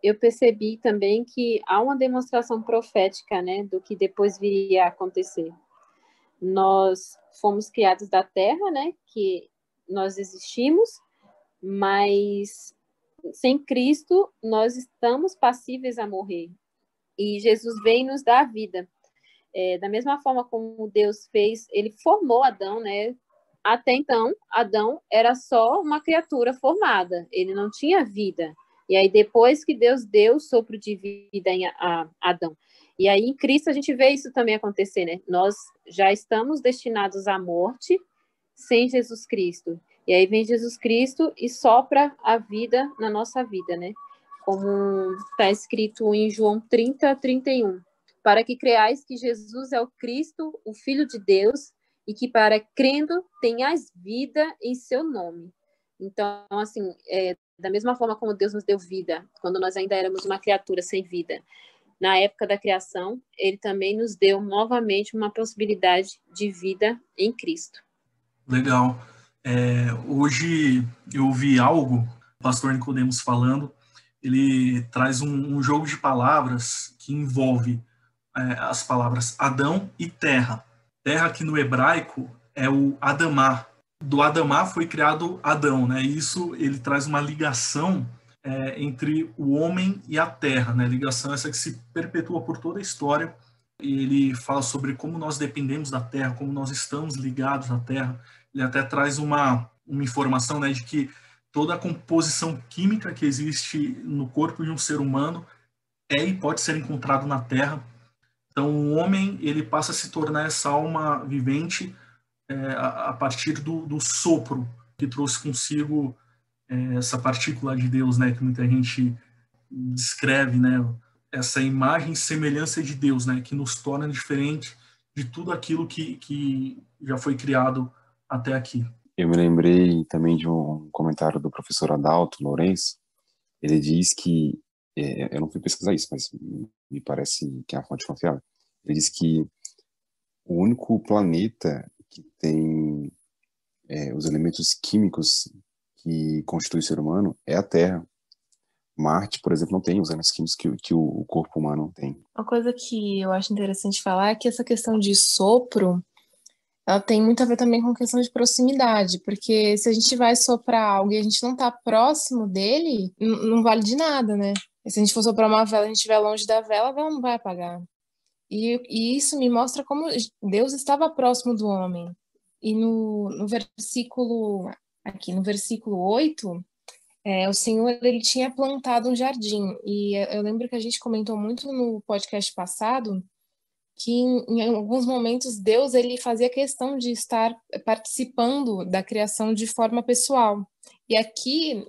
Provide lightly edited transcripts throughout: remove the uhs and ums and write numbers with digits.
eu percebi também que há uma demonstração profética, né, do que depois viria a acontecer. Nós fomos criados da terra, né, que nós existimos, mas sem Cristo nós estamos passíveis a morrer. E Jesus veio nos dar vida. Da mesma forma como Deus fez, ele formou Adão, né? Até então, Adão era só uma criatura formada, ele não tinha vida. E aí, depois que Deus deu o sopro de vida a Adão. E aí, em Cristo, a gente vê isso também acontecer, né? Nós já estamos destinados à morte sem Jesus Cristo. E aí vem Jesus Cristo e sopra a vida na nossa vida, né? Como está escrito em João 30:31. Para que creais que Jesus é o Cristo, o Filho de Deus, e que para crendo tenhais vida em seu nome. Então, assim, da mesma forma como Deus nos deu vida, quando nós ainda éramos uma criatura sem vida, na época da criação, ele também nos deu novamente uma possibilidade de vida em Cristo. Legal. Hoje eu ouvi algo, o pastor Nicodemos falando, ele traz um jogo de palavras que envolve as palavras Adão e terra. Terra que no hebraico é o Adamá. Do Adamá foi criado Adão, né? E isso ele traz uma ligação entre o homem e a terra, né? Ligação essa que se perpetua por toda a história. E ele fala sobre como nós dependemos da terra, como nós estamos ligados à terra. Ele até traz uma informação, né, de que toda a composição química que existe no corpo de um ser humano e pode ser encontrado na terra. Então, o homem ele passa a se tornar essa alma vivente a partir do sopro que trouxe consigo essa partícula de Deus, né, que muita gente descreve, né, essa imagem e semelhança de Deus, né, que nos torna diferente de tudo aquilo que já foi criado até aqui. Eu me lembrei também de um comentário do professor Adalto Lourenço. Ele diz que, eu não fui pesquisar isso, mas me parece que é uma fonte confiável. Ele diz que o único planeta que tem os elementos químicos que constituem o ser humano é a Terra. Marte, por exemplo, não tem os elementos químicos que o corpo humano tem. Uma coisa que eu acho interessante falar é que essa questão de sopro, ela tem muito a ver também com questão de proximidade, porque se a gente vai soprar algo e a gente não está próximo dele, não vale de nada, né? E se a gente for soprar uma vela e a gente estiver longe da vela, a vela não vai apagar. E isso me mostra como Deus estava próximo do homem. E no versículo 8, o Senhor ele tinha plantado um jardim. E eu lembro que a gente comentou muito no podcast passado que em alguns momentos Deus ele fazia questão de estar participando da criação de forma pessoal. E aqui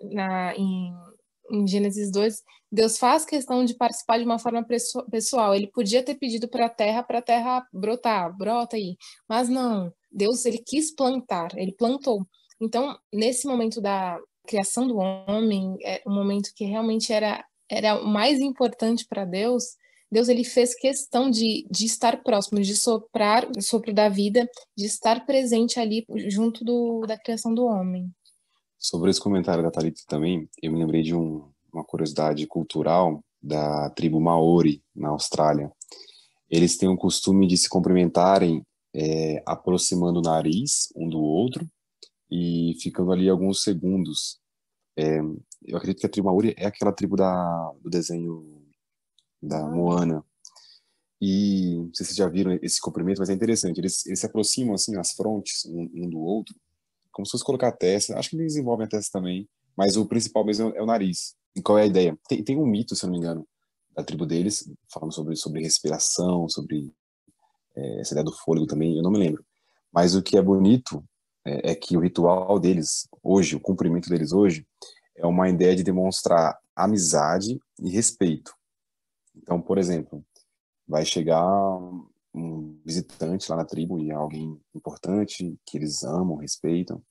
em Gênesis 2, Deus faz questão de participar de uma forma pessoal. Ele podia ter pedido para a terra brotar, brota aí. Mas não, Deus ele quis plantar, ele plantou. Então, nesse momento da criação do homem, um momento que realmente era o mais importante para Deus, ele fez questão de estar próximo, de soprar o sopro da vida, de estar presente ali junto da criação do homem. Sobre esse comentário da Thalita também, eu me lembrei de uma curiosidade cultural da tribo Maori, na Austrália. Eles têm o costume de se cumprimentarem aproximando o nariz um do outro e ficando ali alguns segundos. Eu acredito que a tribo Maori é aquela tribo do desenho da Moana. E não sei se vocês já viram esse cumprimento, mas é interessante. Eles se aproximam assim as frontes um do outro, como se fosse colocar a testa. Acho que eles desenvolvem a testa também, mas o principal mesmo é o nariz. E qual é a ideia? Tem um mito, se eu não me engano, da tribo deles, falando sobre respiração, sobre essa ideia do fôlego também, eu não me lembro. Mas o que é bonito é que o ritual deles hoje, o cumprimento deles hoje, é uma ideia de demonstrar amizade e respeito. Então, por exemplo, vai chegar um visitante lá na tribo e é alguém importante que eles amam, respeitam.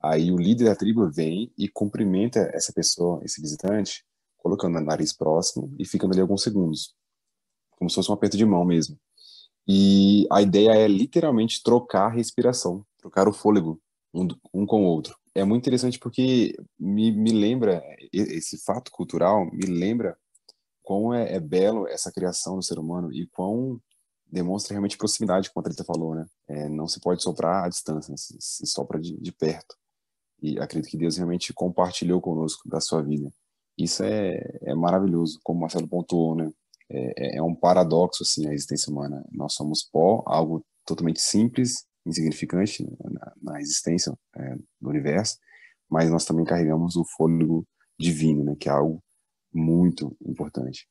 Aí o líder da tribo vem e cumprimenta essa pessoa, esse visitante, colocando o nariz próximo e ficando ali alguns segundos, como se fosse um aperto de mão mesmo. E a ideia é literalmente trocar a respiração, trocar o fôlego um com o outro. É muito interessante porque me lembra, esse fato cultural me lembra quão é belo essa criação do ser humano e quão demonstra realmente proximidade, como a Thalita falou, né? Não se pode soprar à distância, né? Se sopra de perto. E acredito que Deus realmente compartilhou conosco da sua vida. Isso é maravilhoso, como o Marcelo pontuou, né? É um paradoxo, assim, a existência humana. Nós somos pó, algo totalmente simples, insignificante, né, na existência do universo, mas nós também carregamos o fôlego divino, né? Que é algo muito importante.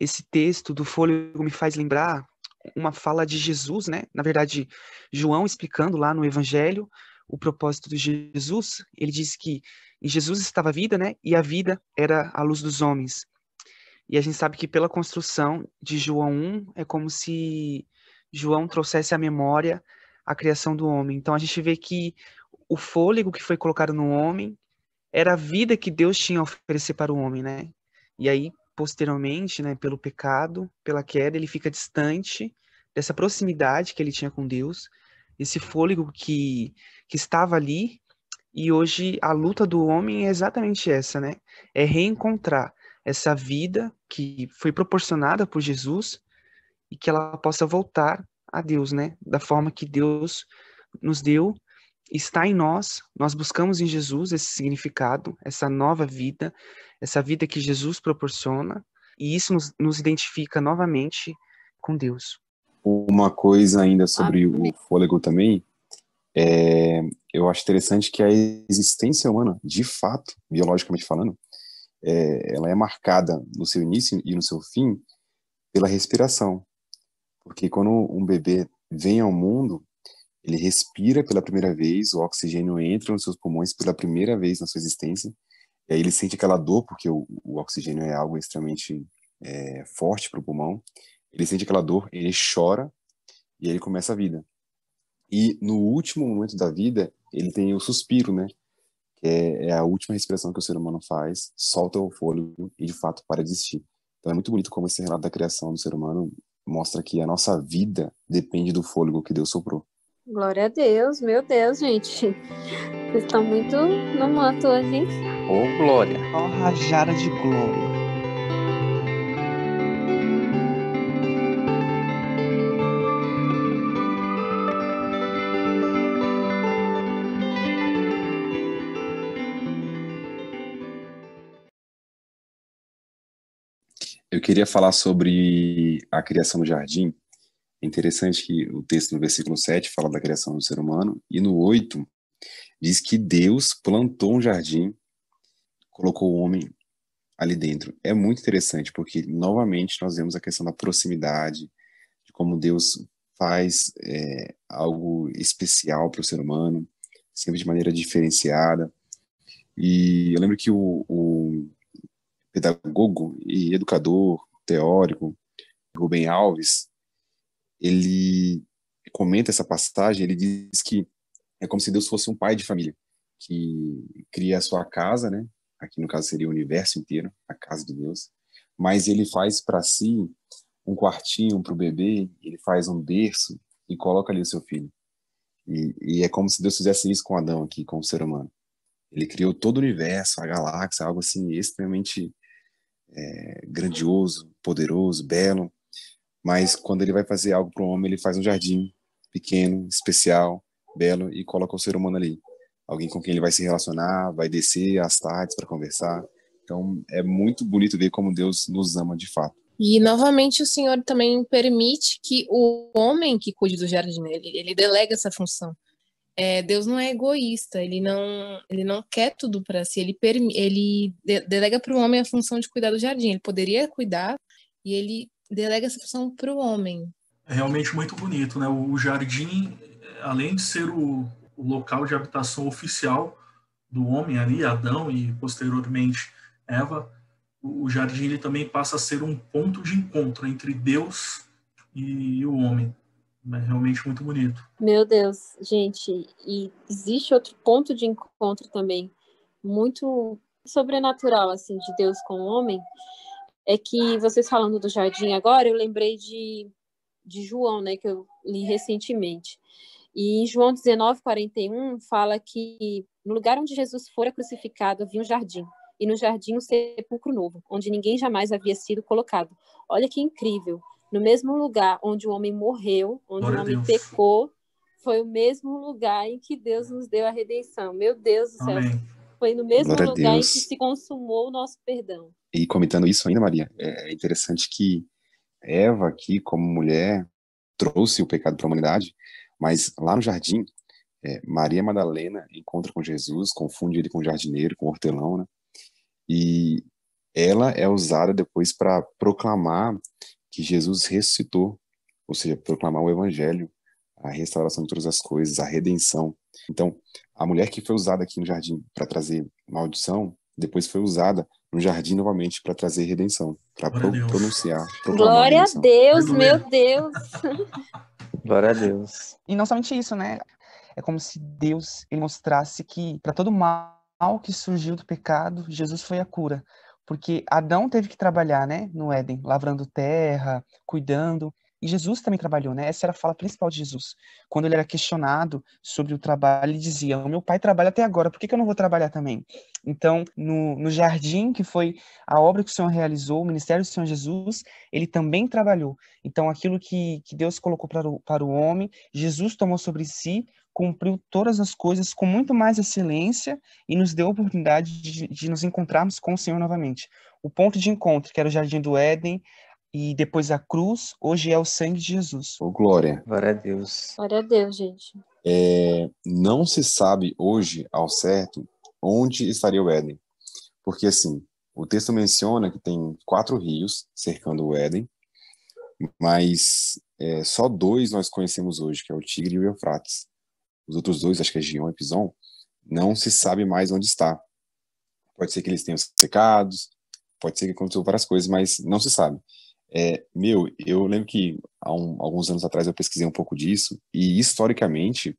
Esse texto do fôlego me faz lembrar uma fala de Jesus, né? Na verdade, João explicando lá no Evangelho o propósito de Jesus, ele disse que em Jesus estava a vida, né? E a vida era a luz dos homens. E a gente sabe que pela construção de João 1, é como se João trouxesse à memória a criação do homem. Então a gente vê que o fôlego que foi colocado no homem era a vida que Deus tinha a oferecer para o homem, né? E aí, posteriormente, né, pelo pecado, pela queda, ele fica distante dessa proximidade que ele tinha com Deus, esse fôlego que estava ali. E hoje a luta do homem é exatamente essa, né? É reencontrar essa vida que foi proporcionada por Jesus e que ela possa voltar a Deus, né? Da forma que Deus nos deu, está em nós, nós buscamos em Jesus esse significado, essa nova vida, essa vida que Jesus proporciona, e isso nos identifica novamente com Deus. Uma coisa ainda sobre o fôlego também, eu acho interessante que a existência humana, de fato, biologicamente falando, ela é marcada no seu início e no seu fim pela respiração. Porque quando um bebê vem ao mundo, ele respira pela primeira vez, o oxigênio entra nos seus pulmões pela primeira vez na sua existência, e aí ele sente aquela dor, porque o oxigênio é algo extremamente forte para o pulmão, ele sente aquela dor, ele chora, e aí ele começa a vida. E no último momento da vida, ele tem o suspiro, né? Que é a última respiração que o ser humano faz, solta o fôlego e de fato para de existir. Então é muito bonito como esse relato da criação do ser humano mostra que a nossa vida depende do fôlego que Deus soprou. Glória a Deus, meu Deus, gente. Vocês estão muito no manto hoje, hein? Ô, glória. Ó, rajada de glória. Eu queria falar sobre a criação do jardim. É interessante que o texto no versículo 7 fala da criação do ser humano, e no 8 diz que Deus plantou um jardim, colocou o homem ali dentro. É muito interessante, porque novamente nós vemos a questão da proximidade, de como Deus faz algo especial para o ser humano, sempre de maneira diferenciada. E eu lembro que o pedagogo e educador teórico Rubem Alves, ele comenta essa passagem, ele diz que é como se Deus fosse um pai de família, que cria a sua casa, né? Aqui no caso seria o universo inteiro, a casa de Deus, mas ele faz para si um quartinho para o bebê, ele faz um berço e coloca ali o seu filho. E é como se Deus fizesse isso com Adão aqui, com o ser humano. Ele criou todo o universo, a galáxia, algo assim extremamente grandioso, poderoso, belo, mas quando ele vai fazer algo para o homem, ele faz um jardim pequeno, especial, belo e coloca o ser humano ali. Alguém com quem ele vai se relacionar, vai descer às tardes para conversar. Então é muito bonito ver como Deus nos ama de fato. E novamente o Senhor também permite que o homem que cuide do jardim, ele delega essa função. Deus não é egoísta, ele não quer tudo para si, ele delega para o homem a função de cuidar do jardim. Ele poderia cuidar e ele delega essa função para o homem. É realmente muito bonito, né? O jardim, além de ser o local de habitação oficial do homem ali, Adão e posteriormente Eva, o jardim ele também passa a ser um ponto de encontro entre Deus e o homem. É realmente muito bonito. Meu Deus, gente, e existe outro ponto de encontro também, muito sobrenatural, assim, de Deus com o homem, é que vocês falando do jardim agora, eu lembrei de João, né, que eu li recentemente. E em João 19:41 fala que no lugar onde Jesus fora crucificado havia um jardim, e no jardim um sepulcro novo, onde ninguém jamais havia sido colocado. Olha que incrível. No mesmo lugar onde o homem morreu, onde Glória o a homem Deus. pecou, foi o mesmo lugar em que Deus nos deu a redenção. Meu Deus do céu. Amém. Foi no mesmo Glória a lugar em que Deus. se consumou o nosso perdão. E comentando isso ainda, Maria, é interessante que Eva aqui, como mulher, trouxe o pecado para a humanidade, mas lá no jardim, Maria Madalena encontra com Jesus, confunde ele com o jardineiro, com o hortelão, né? E ela é usada depois para proclamar que Jesus ressuscitou, ou seja, proclamar o evangelho, a restauração de todas as coisas, a redenção. Então, a mulher que foi usada aqui no jardim para trazer maldição, depois foi usada no jardim novamente para trazer redenção, para Glória a Deus. pronunciar, proclamar a Glória a redenção. Deus, Aleluia. meu Deus. Glória a Deus. E não somente isso, né? É como se Deus ele mostrasse que para todo mal que surgiu do pecado, Jesus foi a cura. Porque Adão teve que trabalhar, né, no Éden, lavrando terra, cuidando. E Jesus também trabalhou, né? Essa era a fala principal de Jesus. Quando ele era questionado sobre o trabalho, ele dizia: o meu pai trabalha até agora, por que eu não vou trabalhar também? Então, no jardim, que foi a obra que o Senhor realizou, o ministério do Senhor Jesus, ele também trabalhou. Então, aquilo que Deus colocou para o homem, Jesus tomou sobre si, cumpriu todas as coisas com muito mais excelência e nos deu a oportunidade de nos encontrarmos com o Senhor novamente. O ponto de encontro, que era o Jardim do Éden, e depois a cruz, hoje é o sangue de Jesus. Ô, Glória, Glória a Deus. Glória a Deus, gente. não se sabe hoje ao certo onde estaria o Éden, porque assim, o texto menciona que tem 4 rios cercando o Éden, mas só 2 nós conhecemos hoje, que é o Tigre e o Eufrates. Os outros 2, acho que é Gion e Pison, não se sabe mais onde está. Pode ser que eles tenham secados, pode ser que aconteceu várias coisas, mas não se sabe. Eu lembro que alguns anos atrás eu pesquisei um pouco disso, e historicamente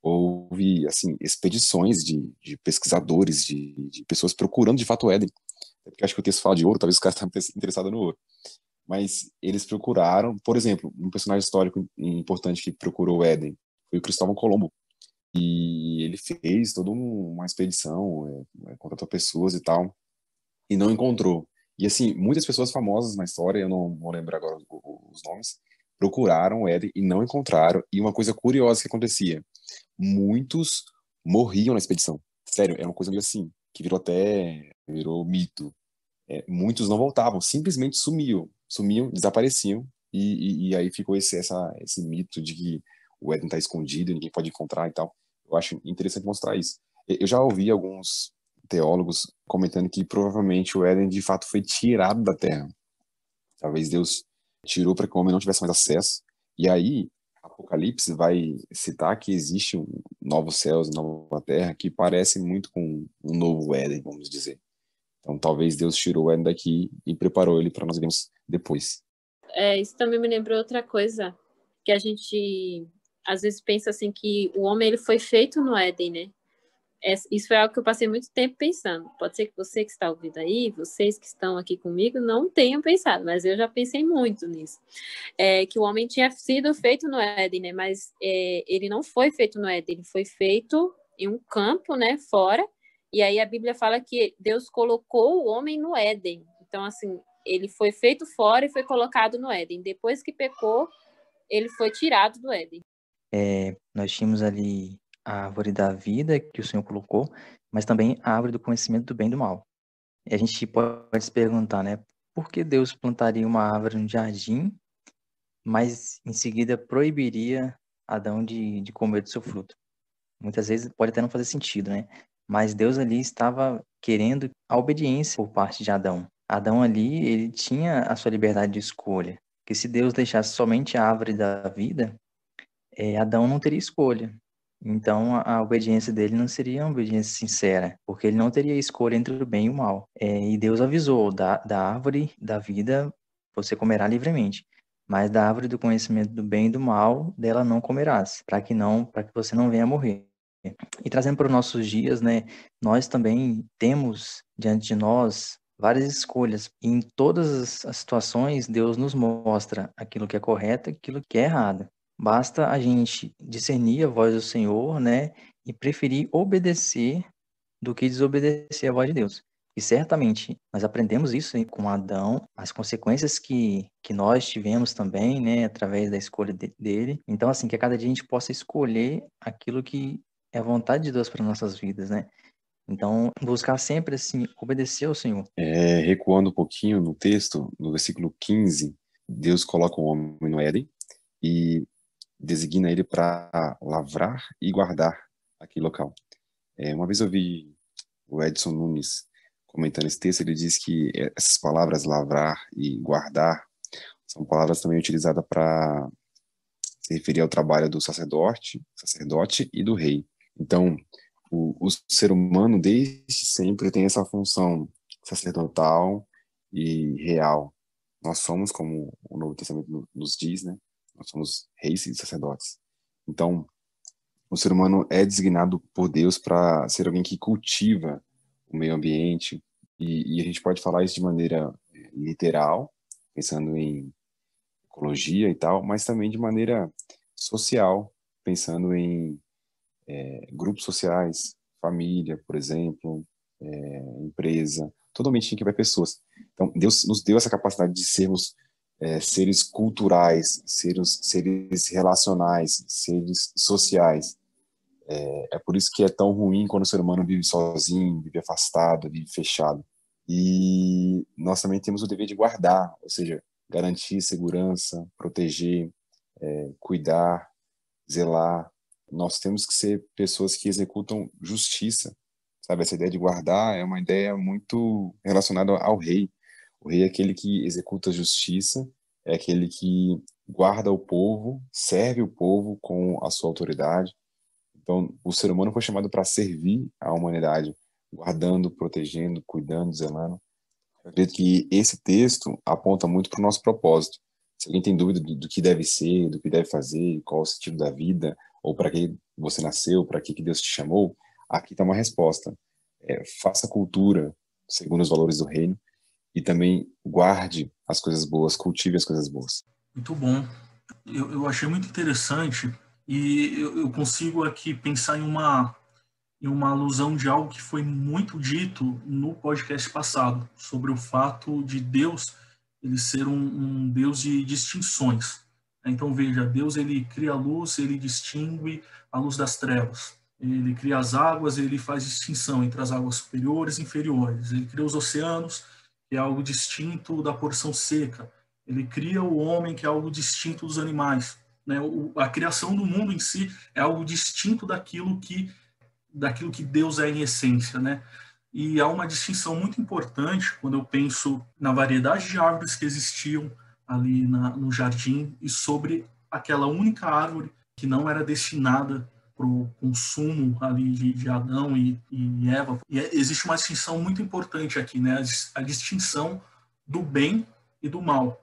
houve assim, expedições de pesquisadores, de pessoas procurando de fato o Éden. Porque acho que o texto fala de ouro, talvez os caras estavam interessados no ouro. Mas eles procuraram, por exemplo, um personagem histórico importante que procurou o Éden foi o Cristóvão Colombo. E ele fez toda uma expedição, contratou pessoas e tal, e não encontrou. E assim, muitas pessoas famosas na história, eu não vou lembrar agora os nomes, procuraram o Éden e não encontraram. E uma coisa curiosa que acontecia, muitos morriam na expedição. Sério, é uma coisa meio assim, que virou mito. Muitos não voltavam, simplesmente sumiam, desapareciam, e aí ficou esse mito de que o Éden está escondido, ninguém pode encontrar e tal. Eu acho interessante mostrar isso. Eu já ouvi alguns teólogos comentando que provavelmente o Éden de fato foi tirado da terra. Talvez Deus tirou para que o homem não tivesse mais acesso. E aí, Apocalipse vai citar que existe um novos céus e nova terra que parece muito com um novo Éden, vamos dizer. Então, talvez Deus tirou o Éden daqui e preparou ele para nós vermos depois. Isso também me lembrou outra coisa, que a gente às vezes pensa assim que o homem ele foi feito no Éden, né? Isso foi algo que eu passei muito tempo pensando. Pode ser que você que está ouvindo aí, vocês que estão aqui comigo, não tenham pensado, mas eu já pensei muito nisso. Que o homem tinha sido feito no Éden, né? Mas ele não foi feito no Éden, ele foi feito em um campo, né? Fora. E aí a Bíblia fala que Deus colocou o homem no Éden. Então, assim, ele foi feito fora e foi colocado no Éden. Depois que pecou, ele foi tirado do Éden. Nós tínhamos ali a árvore da vida que o Senhor colocou, mas também a árvore do conhecimento do bem e do mal. E a gente pode se perguntar, né? Por que Deus plantaria uma árvore no jardim, mas em seguida proibiria Adão de comer do seu fruto? Muitas vezes pode até não fazer sentido, né? Mas Deus ali estava querendo a obediência por parte de Adão. Adão ali, ele tinha a sua liberdade de escolha. Que se Deus deixasse somente a árvore da vida, Adão não teria escolha. Então, a obediência dele não seria uma obediência sincera, porque ele não teria escolha entre o bem e o mal. E Deus avisou, da árvore da vida você comerá livremente, mas da árvore do conhecimento do bem e do mal, dela não comerás, para que você não venha a morrer. E trazendo para os nossos dias, né, nós também temos diante de nós várias escolhas. E em todas as situações, Deus nos mostra aquilo que é correto e aquilo que é errado. Basta a gente discernir a voz do Senhor, né, e preferir obedecer do que desobedecer a voz de Deus. E certamente nós aprendemos isso com Adão, as consequências que nós tivemos também, né, através da escolha dele. Então, assim, que a cada dia a gente possa escolher aquilo que é a vontade de Deus para nossas vidas, né? Então, buscar sempre, assim, obedecer ao Senhor. Recuando um pouquinho no texto, no versículo 15, Deus coloca o homem no Éden e designa ele para lavrar e guardar aquele local. Uma vez eu vi o Edson Nunes comentando esse texto, ele diz que essas palavras lavrar e guardar são palavras também utilizadas para se referir ao trabalho do sacerdote e do rei. Então, o ser humano desde sempre tem essa função sacerdotal e real. Nós somos, como o Novo Testamento nos diz, né? Nós somos reis e sacerdotes. Então, o ser humano é designado por Deus para ser alguém que cultiva o meio ambiente, e a gente pode falar isso de maneira literal, pensando em ecologia e tal, mas também de maneira social, pensando em grupos sociais, família, por exemplo, empresa, todo ambiente em que vai pessoas. Então, Deus nos deu essa capacidade de sermos seres culturais, seres relacionais, seres sociais. É por isso que é tão ruim quando o ser humano vive sozinho, vive afastado, vive fechado. E nós também temos o dever de guardar, ou seja, garantir segurança, proteger, cuidar, zelar. Nós temos que ser pessoas que executam justiça, sabe? Essa ideia de guardar é uma ideia muito relacionada ao rei. O rei é aquele que executa justiça, é aquele que guarda o povo, serve o povo com a sua autoridade. Então, o ser humano foi chamado para servir a humanidade, guardando, protegendo, cuidando, zelando. Eu acredito que esse texto aponta muito para o nosso propósito. Se alguém tem dúvida do que deve ser, do que deve fazer, qual o sentido da vida, ou para que você nasceu, para que Deus te chamou, aqui está uma resposta. Faça cultura segundo os valores do reino e também guarde as coisas boas, cultive as coisas boas. Muito bom. Eu achei muito interessante e eu consigo aqui pensar em uma alusão de algo que foi muito dito no podcast passado, sobre o fato de Deus ele ser um Deus de distinções. Então, veja, Deus ele cria a luz, ele distingue a luz das trevas. Ele cria as águas, ele faz distinção entre as águas superiores e inferiores. Ele cria os oceanos, que é algo distinto da porção seca. Ele cria o homem, que é algo distinto dos animais. Né? A criação do mundo em si é algo distinto daquilo que Deus é em essência, né? E há uma distinção muito importante quando eu penso na variedade de árvores que existiam ali no jardim e sobre aquela única árvore que não era destinada para o consumo ali de Adão e Eva. E existe uma distinção muito importante aqui, né? A distinção do bem e do mal.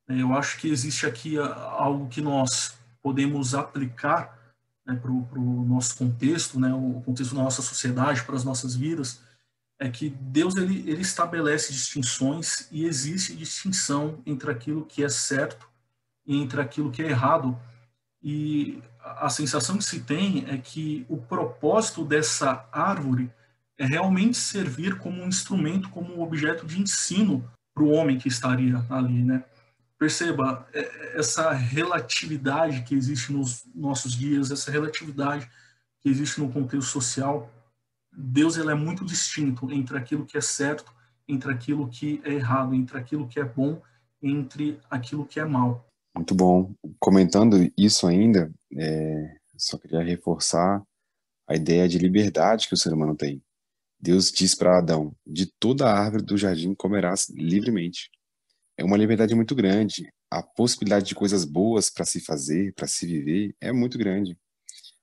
Eu acho que existe aqui algo que nós podemos aplicar, né, para o nosso contexto, né, o contexto da nossa sociedade, para as nossas vidas, é que Deus ele estabelece distinções e existe distinção entre aquilo que é certo e entre aquilo que é errado. E a sensação que se tem é que o propósito dessa árvore é realmente servir como um instrumento, como um objeto de ensino para o homem que estaria ali, né? Perceba essa relatividade que existe nos nossos dias, essa relatividade que existe no contexto social. Deus ele é muito distinto entre aquilo que é certo, entre aquilo que é errado, entre aquilo que é bom, entre aquilo que é mal. Muito bom. Comentando isso ainda, só queria reforçar a ideia de liberdade que o ser humano tem. Deus diz para Adão: de toda a árvore do jardim comerás livremente. É uma liberdade muito grande. A possibilidade de coisas boas para se fazer, para se viver, é muito grande.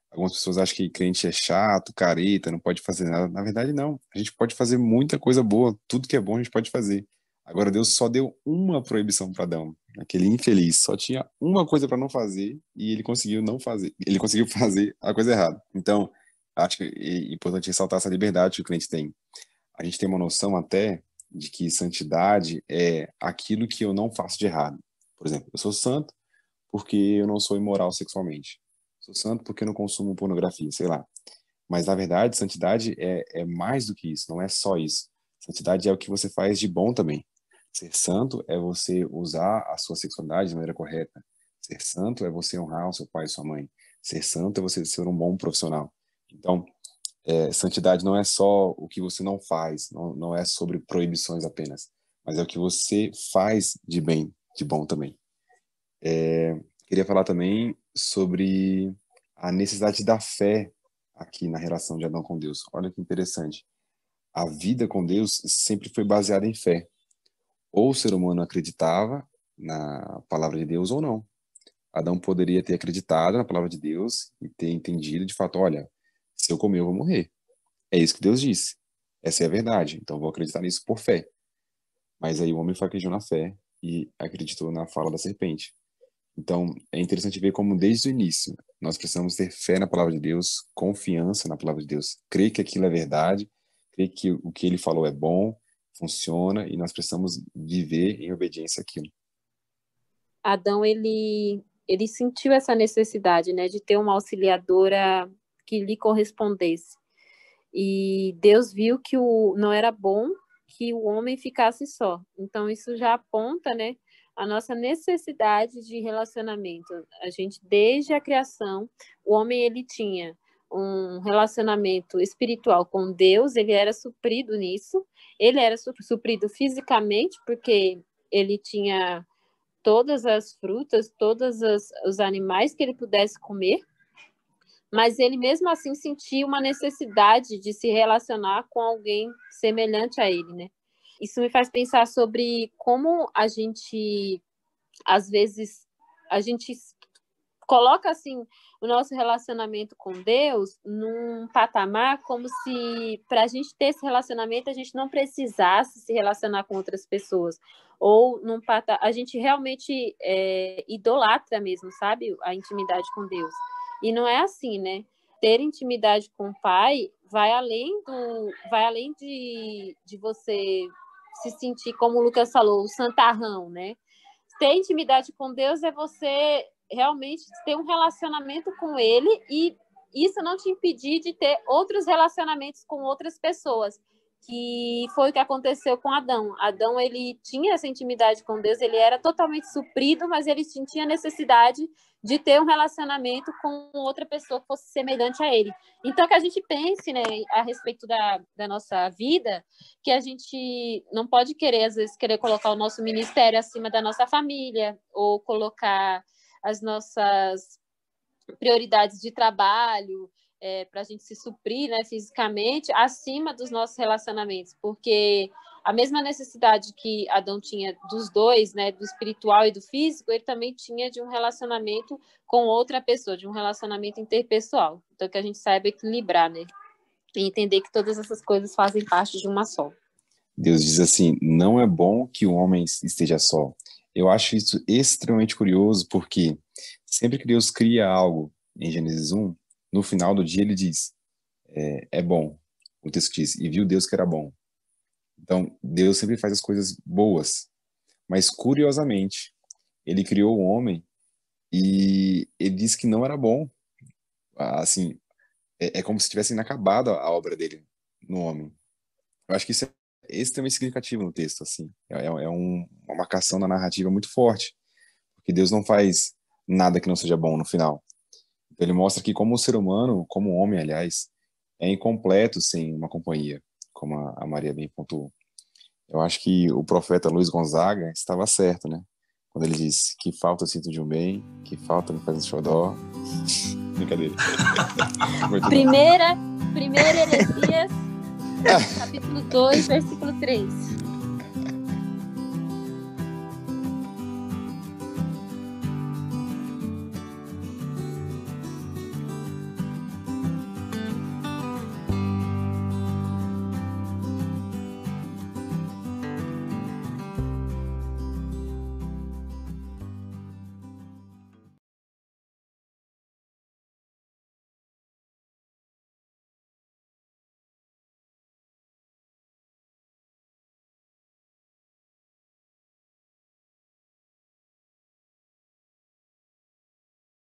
Algumas pessoas acham que crente é chato, careta, não pode fazer nada. Na verdade, não. A gente pode fazer muita coisa boa. Tudo que é bom a gente pode fazer. Agora, Deus só deu uma proibição para Adão. Aquele infeliz só tinha uma coisa para não fazer e ele conseguiu não fazer. Ele conseguiu fazer a coisa errada. Então, acho que é importante ressaltar essa liberdade que o crente tem. A gente tem uma noção até de que santidade é aquilo que eu não faço de errado. Por exemplo, eu sou santo porque eu não sou imoral sexualmente. Sou santo porque eu não consumo pornografia, sei lá. Mas, na verdade, santidade é mais do que isso, não é só isso. Santidade é o que você faz de bom também. Ser santo é você usar a sua sexualidade de maneira correta. Ser santo é você honrar o seu pai e sua mãe. Ser santo é você ser um bom profissional. Então, santidade não é só o que você não faz, não é sobre proibições apenas, mas é o que você faz de bem, de bom também. Queria falar também sobre a necessidade da fé aqui na relação de Adão com Deus. Olha que interessante. A vida com Deus sempre foi baseada em fé. Ou o ser humano acreditava na palavra de Deus ou não. Adão poderia ter acreditado na palavra de Deus e ter entendido de fato, olha, se eu comer eu vou morrer. É isso que Deus disse. Essa é a verdade. Então eu vou acreditar nisso por fé. Mas aí o homem fraquejou na fé e acreditou na fala da serpente. Então, é interessante ver como, desde o início, nós precisamos ter fé na palavra de Deus, confiança na palavra de Deus, crer que aquilo é verdade, crer que o que ele falou é bom, funciona, e nós precisamos viver em obediência àquilo. Adão, ele sentiu essa necessidade, né, de ter uma auxiliadora que lhe correspondesse. E Deus viu que não era bom que o homem ficasse só. Então, isso já aponta, né, a nossa necessidade de relacionamento. A gente, desde a criação, o homem, ele tinha um relacionamento espiritual com Deus, ele era suprido nisso, ele era suprido fisicamente, porque ele tinha todas as frutas, todos os animais que ele pudesse comer, mas ele mesmo assim sentia uma necessidade de se relacionar com alguém semelhante a ele, né? Isso me faz pensar sobre como a gente, às vezes, a gente coloca assim o nosso relacionamento com Deus num patamar como se, para a gente ter esse relacionamento, a gente não precisasse se relacionar com outras pessoas. Ou a gente realmente idolatra mesmo, sabe? A intimidade com Deus. E não é assim, né? Ter intimidade com o Pai vai além de você se sentir, como o Lucas falou, o santarrão, né? Ter intimidade com Deus é você realmente ter um relacionamento com Ele e isso não te impedir de ter outros relacionamentos com outras pessoas, que foi o que aconteceu com Adão. Adão, ele tinha essa intimidade com Deus, ele era totalmente suprido, mas ele tinha necessidade de ter um relacionamento com outra pessoa que fosse semelhante a ele. Então, que a gente pense, né, a respeito da nossa vida, que a gente não pode querer, às vezes, colocar o nosso ministério acima da nossa família, ou colocar as nossas prioridades de trabalho, para a gente se suprir, né, fisicamente, acima dos nossos relacionamentos, porque a mesma necessidade que Adão tinha dos dois, né, do espiritual e do físico, ele também tinha de um relacionamento com outra pessoa, de um relacionamento interpessoal. Então, que a gente saiba equilibrar, né, e entender que todas essas coisas fazem parte de uma só. Deus diz assim, não é bom que o homem esteja só. Eu acho isso extremamente curioso, porque sempre que Deus cria algo em Gênesis 1, no final do dia ele diz, é bom. O texto diz, e viu Deus que era bom. Então, Deus sempre faz as coisas boas. Mas, curiosamente, ele criou o homem e ele disse que não era bom. Assim, é como se tivesse inacabado a obra dele no homem. Eu acho que isso é extremamente significativo no texto, assim. Uma marcação na narrativa muito forte. Porque Deus não faz nada que não seja bom no final. Então, ele mostra que como o ser humano, como o homem, aliás, é incompleto sem uma companhia, como a Maria bem pontuou. Eu acho que o profeta Luiz Gonzaga estava certo, né? Quando ele disse que falta eu sinto de um bem, que falta me faz um xodó. Brincadeira. Primeira Heresias, capítulo 2, versículo 3.